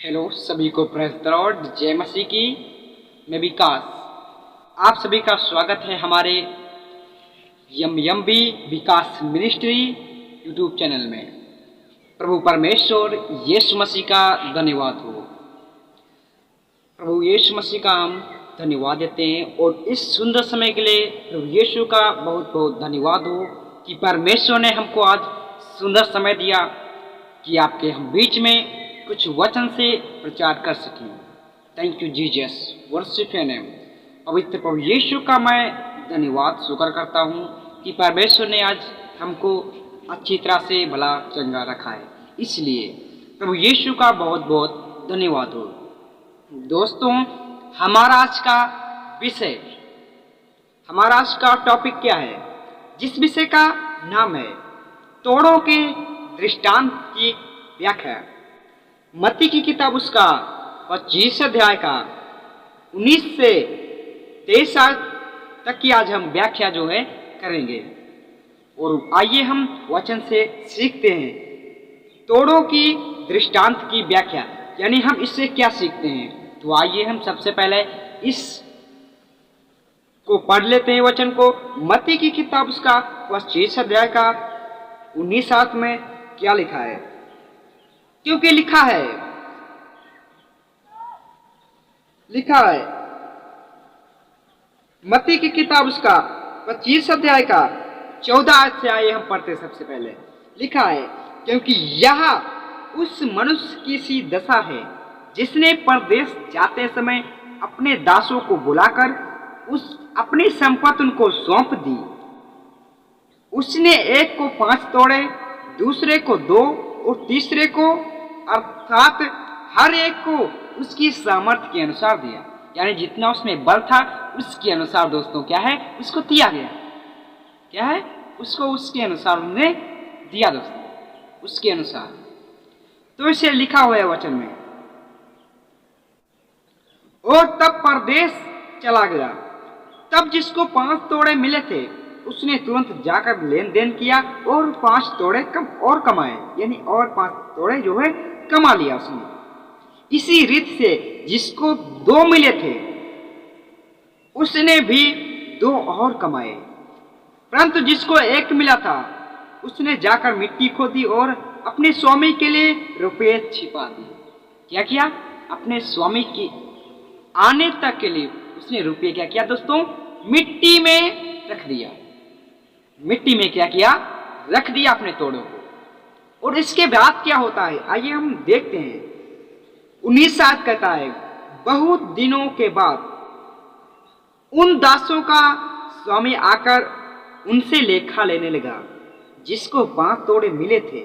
Hello सभी को press the Lord, जय मसीह की। मैं विकास, आप सभी का स्वागत है हमारे यम विकास मिनिस्ट्री यूट्यूब चैनल में। प्रभु परमेश्वर यीशु मसीह का धन्यवाद हो। प्रभु यीशु मसीह का हम धन्यवाद देते हैं और इस सुंदर समय के लिए प्रभु यीशु का बहुत बहुत धन्यवाद हो कि परमेश्वर ने हमको आज सुंदर समय दिया कि आपके हम बीच में कुछ वचन से प्रचार कर सकें। Thank you Jesus, worship your name. पवित्र प्रभु यीशु का मैं धन्यवाद शुक्र करता हूँ कि परमेश्वर ने आज हमको अच्छी तरह से भला चंगा रखा है, इसलिए प्रभु यीशु का बहुत बहुत धन्यवाद हो। दोस्तों, हमारा आज का टॉपिक क्या है? जिस विषय का नाम है तोड़ों के दृष्टांत की व्याख्या। मत्ती की किताब उसका 25 अध्याय का 19 से 23 तक की आज हम व्याख्या जो है करेंगे। और आइए हम वचन से सीखते हैं तोड़ों की दृष्टांत की व्याख्या, यानी हम इससे क्या सीखते हैं। तो आइए हम सबसे पहले इस को पढ़ लेते हैं वचन को। मत्ती की किताब उसका 25 अध्याय का 19 में क्या लिखा है? क्योंकि लिखा है मत्ती की किताब उसका 25 अध्याय का 14 से आइए हम पढ़ते। सबसे पहले लिखा है, क्योंकि यह उस मनुष्य की सी दशा है जिसने परदेश जाते समय अपने दासों को बुलाकर अपनी संपत्ति उनको सौंप दी। उसने एक को 5 तोड़े, दूसरे को 2 और तीसरे को अर्थात हर एक को उसकी सामर्थ्य के अनुसार दिया। यानी जितना उसमें बल था उसके अनुसार दोस्तों क्या है, उसको दिया गया। क्या है? उसको उसके अनुसार उन्होंने दिया दोस्तों, उसके अनुसार। तो इसे लिखा हुआ है वचन में, और तब परदेश चला गया। तब जिसको 5 तोड़े मिले थे उसने तुरंत जाकर लेन देन किया और 5 तोड़े और कमाए, यानी और 5 तोड़े जो है कमा लिया उसने। इसी रीत से जिसको 2 मिले थे उसने भी 2 और कमाए। परंतु जिसको 1 मिला था उसने जाकर मिट्टी खोदी और अपने स्वामी के लिए रुपये छिपा दिए। क्या किया? अपने स्वामी की आने तक के लिए उसने रुपये क्या किया दोस्तों? मिट्टी में रख दिया। मिट्टी में क्या किया? रख दिया अपने तोड़ों को। और इसके बाद क्या होता है आइए हम देखते हैं। 19 कहता है, बहुत दिनों के बाद उन दासों का स्वामी आकर उनसे लेखा लेने लगा। जिसको 5 तोड़े मिले थे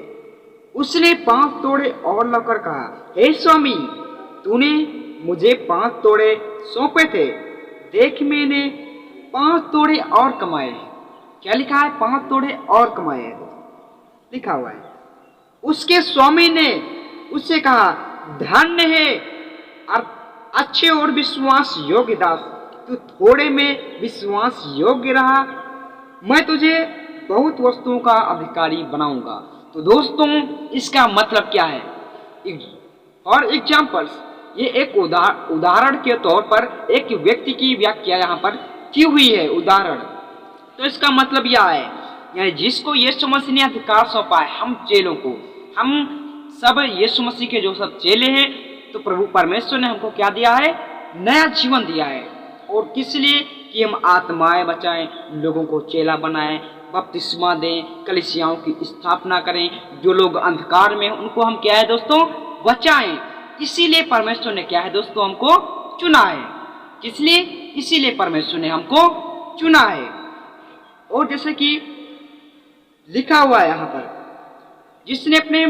उसने 5 तोड़े और लाकर कहा, हे स्वामी, तूने मुझे 5 तोड़े सौंपे थे, देख मैंने 5 तोड़े और कमाए हैं। क्या लिखा है? 5 तोड़े और कमाए हैं, लिखा हुआ है। उसके स्वामी ने उससे कहा, धन्य है अच्छे और विश्वास योग्य दास, तू थोड़े में विश्वास योग्य रहा, मैं तुझे बहुत वस्तुओं का अधिकारी बनाऊंगा। तो दोस्तों, इसका मतलब क्या है? और एग्जाम्पल्स, ये एक उदाहरण के तौर पर एक व्यक्ति की व्याख्या यहाँ पर की हुई है, उदाहरण। तो इसका मतलब यह है, यानी जिसको यीशु मसीह ने अधिकार सौंपा है, हम चेलों को, हम सब यीशु मसीह के जो सब चेले हैं, तो प्रभु परमेश्वर ने हमको क्या दिया है? नया जीवन दिया है। और किस लिए? कि हम आत्माएं बचाएं, लोगों को चेला बनाएं, बपतिस्मा दें, कलीसियाओं की स्थापना करें। जो लोग अंधकार में हैं उनको हम क्या है दोस्तों? बचाएं। इसीलिए परमेश्वर ने क्या है दोस्तों? हमको चुना है। किस लिए? इसीलिए परमेश्वर ने हमको चुना है। और जैसे कि लिखा हुआ है यहाँ पर, जिसने अपने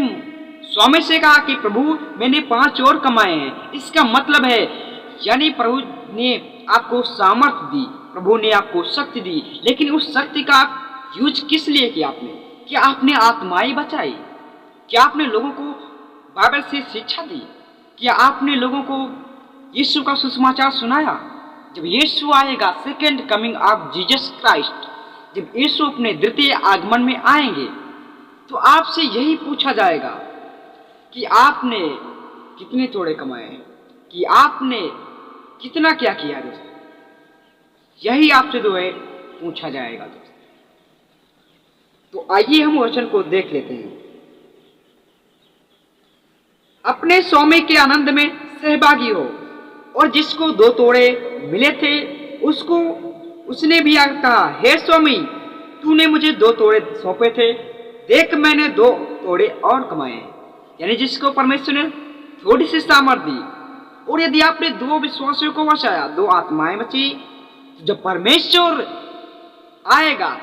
स्वामी से कहा कि प्रभु मैंने 5 और कमाए हैं। इसका मतलब है, यानी प्रभु ने आपको सामर्थ्य दी, प्रभु ने आपको शक्ति दी, लेकिन उस शक्ति का यूज किस लिए किया आपने? क्या आपने आत्माएं बचाई? क्या आपने लोगों को बाइबल से शिक्षा दी? क्या आपने लोगों को यीशु का सुसमाचार सुनाया? जब यीशु आएगा, second coming of Jesus Christ, जब यीशु अपने द्वितीय आगमन में आएंगे, तो आपसे यही पूछा जाएगा कि आपने कितने तोड़े कमाए हैं, कि आपने कितना क्या किया दोस्तों, यही आपसे जो है पूछा जाएगा दोस्तों। तो आइए हम वचन को देख लेते हैं। अपने स्वामी के आनंद में सहभागी हो, और जिसको 2 तोड़े मिले थे उसको उसने भी आकर कहा, हे स्वामी, तूने मुझे 2 तोड़े सौंपे थे, देख मैंने 2 तोड़े और कमाए। यानी जिसको परमेश्वर ने थोड़ी सी सामर्थ्य दी, और यदि आपने 2 विश्वासियों को बचाया, 2 आत्माएं बची, जब परमेश्वर आएगा,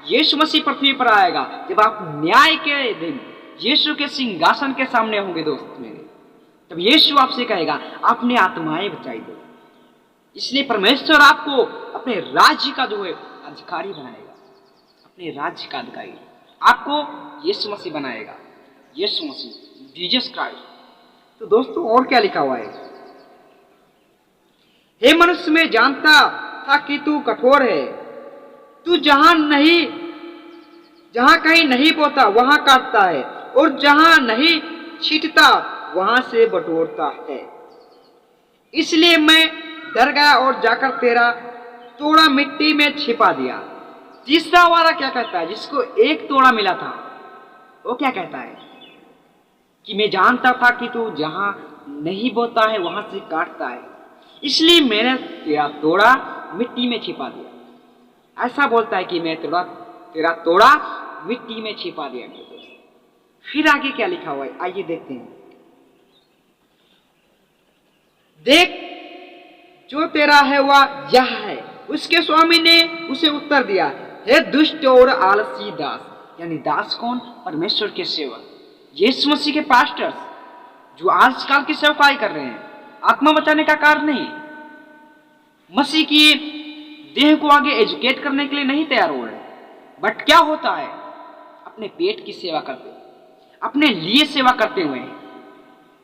यीशु मसीह पृथ्वी पर आएगा, जब आप न्याय के दिन यीशु के सिंहासन के सामने होंगे दोस्त मेरे, तब यीशु आपसे कहेगा आपने आत्माएं बचाई दो। इसलिए परमेश्वर आपको अपने राज्य का जो है अधिकारी बनाएगा, अपने राज्य का अधिकारी आपको यीशु मसीह बनाएगा, यीशु मसीह, जीसस क्राइस्ट। तो दोस्तों और क्या लिखा हुआ है, हे मनुष्य, मैं जानता था कि तू कठोर है, तू जहां कहीं नहीं बोता वहां काटता है, और जहां नहीं छींटता वहां से बटोरता है। इसलिए मैं डर गया और जाकर तेरा तोड़ा मिट्टी में छिपा दिया। तीसरा वाला क्या कहता है, जिसको 1 तोड़ा मिला था, वो क्या कहता है कि मैं जानता था कि तू जहां नहीं बोता है वहां से काटता है, इसलिए मैंने तेरा तोड़ा मिट्टी में छिपा दिया। ऐसा बोलता है कि मैं तेरा तोड़ा मिट्टी में छिपा दिया। फिर आगे क्या लिखा हुआ है, आइए देखते हैं। देख, जो तेरा है वह यह है। उसके स्वामी ने उसे उत्तर दिया, हे दुष्ट और आलसी दास। यानी दास कौन, परमेश्वर के सेवक, यीशु मसीह के पास्टर्स, जो आजकल की सेवकाई कर रहे हैं, आत्मा बचाने का कार्य नहीं, मसीह की देह को आगे एजुकेट करने के लिए नहीं तैयार हो रहे, बट क्या होता है, अपने पेट की सेवा करते, अपने लिए सेवा करते हुए,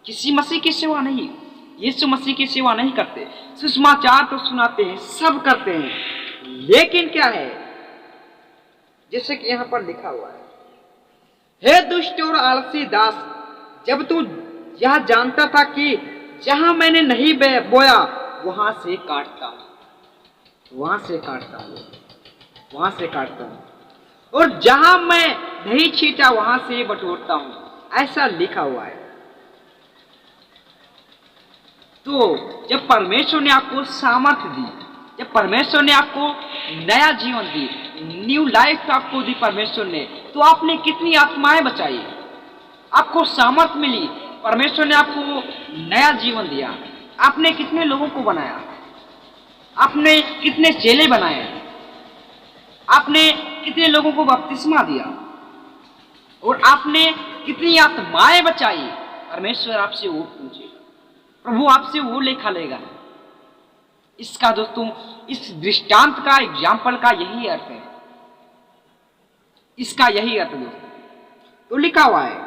किसी मसीह की सेवा नहीं, यीशु मसीह की सेवा नहीं करते। सुसमाचार तो सुनाते हैं, सब करते हैं, लेकिन क्या है, जैसे कि यहां पर लिखा हुआ है, हे दुष्ट और आलसी दास, जब तू यह जानता था कि जहां मैंने नहीं बोया वहां से काटता, वहां से काटता, वहां से काटता हूं, और जहां मैं नहीं छीटा वहां से बटोरता हूं, ऐसा लिखा हुआ है। तो जब परमेश्वर ने आपको सामर्थ्य दी, जब परमेश्वर ने आपको नया जीवन दी, न्यू लाइफ आपको दी परमेश्वर ने, तो आपने कितनी आत्माएं बचाई, आपको सामर्थ्य मिली, परमेश्वर ने आपको नया जीवन दिया, आपने कितने लोगों को बनाया, आपने कितने चेले बनाए, आपने कितने लोगों को बपतिस्मा दिया, और आपने कितनी आत्माएं बचाई। परमेश्वर आपसे वो पूछेगा, प्रभु आपसे वो लेखा लेगा। इसका दोस्तों, इस दृष्टांत का, एग्जाम्पल का यही अर्थ है, इसका यही अर्थ दोस्तों। तो लिखा हुआ है,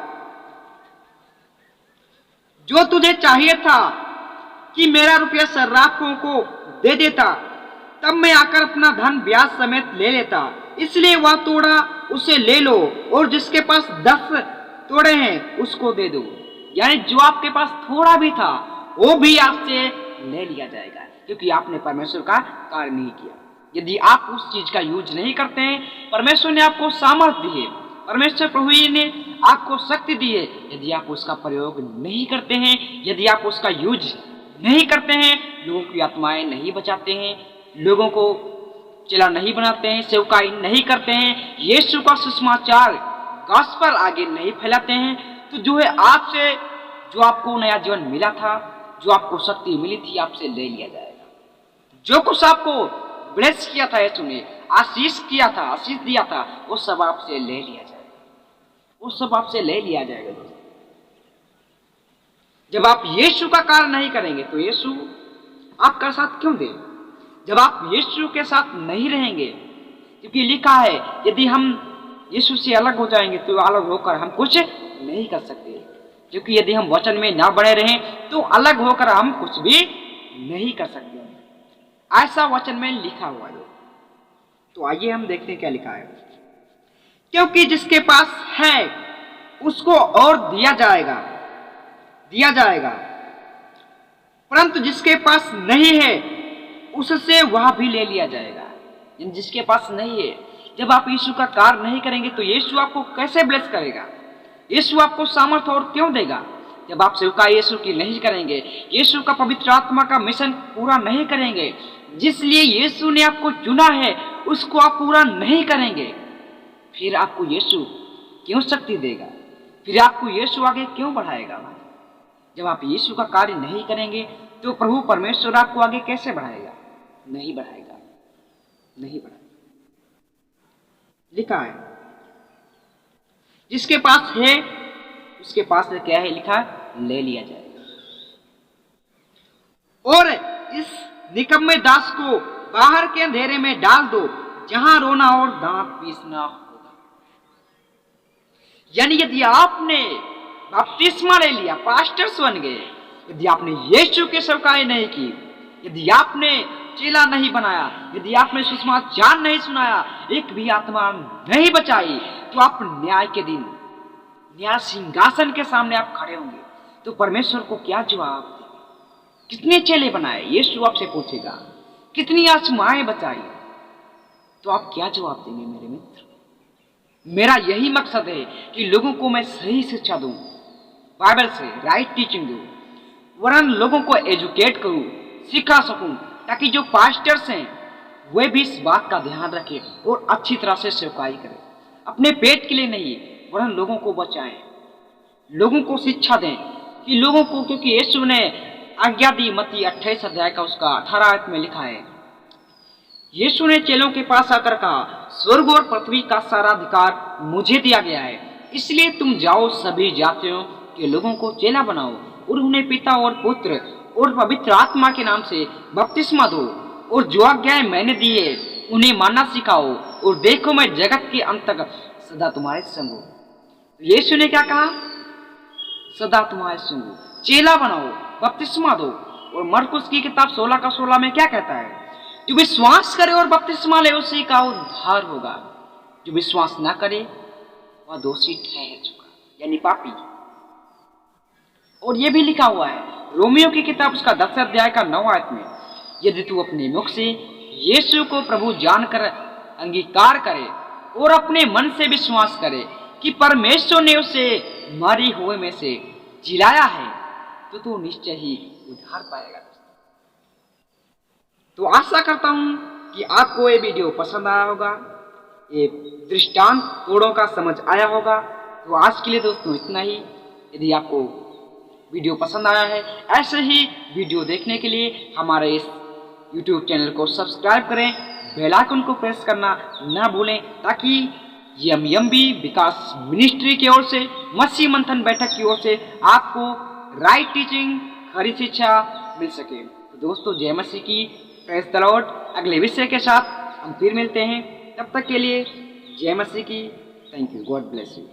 जो तुझे चाहिए था कि मेरा रुपया सर्राफों को दे देता, तब मैं आकर अपना धन ब्याज समेत ले लेता। इसलिए वह तोड़ा उसे ले लो, और जिसके पास 10 तोड़े हैं उसको दे दो। यानी जो आपके पास थोड़ा भी था वो भी आपसे ले लिया जाएगा, क्योंकि आपने परमेश्वर का कार्य नहीं किया। यदि आप उस चीज का यूज नहीं करते हैं, परमेश्वर ने आपको सामर्थ्य दी है, परमेश्वर प्रभु ने आपको शक्ति दी है, यदि आप उसका प्रयोग नहीं करते हैं, यदि आप उसका यूज नहीं करते हैं, लोगों की आत्माएं नहीं बचाते हैं, लोगों को चेला नहीं बनाते हैं, सेवकाई नहीं करते हैं, यीशु का सुसमाचार गॉस्पेल आगे नहीं फैलाते हैं, तो जो है आपसे, जो आपको नया जीवन मिला था, जो आपको शक्ति मिली थी, आपसे ले लिया जाएगा। जो कुछ आपको ब्लेस किया था यीशु ने, आशीष किया था, आशीष दिया था, वो सब आपसे ले लिया जाएगा, वो सब आपसे ले लिया जाएगा दोस्तों। जब आप यीशु का कार्य नहीं करेंगे तो यीशु आपका साथ क्यों दे? जब आप यीशु के साथ नहीं रहेंगे, क्योंकि लिखा है यदि हम यीशु से अलग हो जाएंगे तो अलग होकर हम कुछ नहीं कर सकते, क्योंकि यदि हम वचन में ना बने रहें तो अलग होकर हम कुछ भी नहीं कर सकते, ऐसा वचन में लिखा हुआ है। तो आइए हम देखते हैं क्या लिखा है। क्योंकि जिसके पास है उसको और दिया जाएगा, दिया जाएगा, परंतु जिसके पास नहीं है उससे वह भी ले लिया जाएगा। जिसके पास नहीं है, जब आप यीशु का कार्य नहीं करेंगे तो यीशु आपको कैसे ब्लेस करेगा? यीशु आपको सामर्थ्य और क्यों देगा? जब आप सेवकाई यीशु की नहीं करेंगे, यीशु का पवित्र आत्मा का मिशन पूरा नहीं करेंगे, जिसलिए यीशु ने आपको चुना है, उसको आप पूरा नहीं करेंगे, फिर आपको यीशु क्यों शक्ति देगा? फिर आपको यीशु आगे क्यों बढ़ाएगा? जब आप यीशु का कार्य नहीं करेंगे तो प्रभु परमेश्वर आपको आगे कैसे बढ़ाएगा? नहीं बढ़ाएगा, नहीं बढ़ाएगा। लिखा है, जिसके पास है उसके पास क्या है? लिखा है, ले लिया जाएगा। और इस निकम्मे दास को बाहर के अंधेरे में डाल दो, जहां रोना और दांत पीसना होगा। यानी यदि आपने बपतिस्मा ले लिया, पास्टर्स बन गए, यदि आपने यीशु की सेवकाई नहीं की, यदि आपने चेला नहीं बनाया, यदि आपने सुसमाचार नहीं सुनाया, एक भी आत्मा नहीं बचाई, तो आप न्याय के दिन, न्याय सिंहासन के सामने आप खड़े होंगे, तो परमेश्वर को क्या जवाब देंगे? कितने चेले बनाए? यीशु आपसे पूछेगा, कितनी आत्माएं बचाई? तो आप क्या जवाब देंगे मेरे मित्र? मेरा यही मकसद है कि लोगों को मैं सही शिक्षा दूं, बाइबल से राइट टीचिंग दूं, वरन लोगों को एजुकेट करूं, सिखा सकूं, ताकि जो पास्टर्स हैं वे भी इस बात का ध्यान रखें और अच्छी तरह से सेवकाई करें, अपने पेट के लिए नहीं, वरन लोगों को बचाएं, लोगों को शिक्षा दें कि लोगों को, क्योंकि यीशु ने आज्ञा दी, मत्ती 28 अध्याय का उसका 18 आयत में लिखा है, यीशु ने चेलों के पास आकर कहा, स्वर्ग और पृथ्वी का सारा अधिकार मुझे दिया गया है, इसलिए तुम जाओ, सभी जातियों के लोगों को चेला बनाओ और उन्हें पिता और पुत्र और पवित्र आत्मा के नाम से बपतिस्मा दो, और जो आज्ञाएं मैंने दी है उन्हें मानना सिखाओ, और देखो मैं जगत के अंत तक सदा तुम्हारे संग हूं। यीशु ने क्या कहा? सदा तुम्हारे संग हूं। चेला बनाओ, बपतिस्मा दो। और मरकुस की किताब 16 का 16 में क्या कहता है? जो विश्वास करे और बपतिस्मा ले उसी का उद्धार होगा, जो विश्वास ना करे वह दोषी ठहर चुका, यानी पापी। और यह भी लिखा हुआ है रोमियो की किताब उसका 10 अध्याय का 9 आयत में, यदि तू अपने मुख से यीशु को प्रभु जानकर अंगीकार करे और अपने मन से विश्वास करे कि परमेश्वर ने उसे मरे हुए में से जिलाया है, तो तू निश्चय ही उद्धार पाएगा। तो आशा करता हूं कि आपको ये वीडियो पसंद आया होगा, ये दृष्टांत तोड़ों का समझ आया होगा। तो आज के लिए दोस्तों इतना ही। यदि आपको वीडियो पसंद आया है, ऐसे ही वीडियो देखने के लिए हमारे इस YouTube चैनल को सब्सक्राइब करें, बेल आइकन को प्रेस करना ना भूलें, ताकि यमयम्बी विकास मिनिस्ट्री की ओर से, मसीह मंथन बैठक की ओर से आपको राइट टीचिंग, खरी शिक्षा मिल सके। तो दोस्तों जय मसीह की, प्रेज द लॉर्ड। अगले विषय के साथ हम फिर मिलते हैं, तब तक के लिए जय मसीह की। Thank you, God bless you.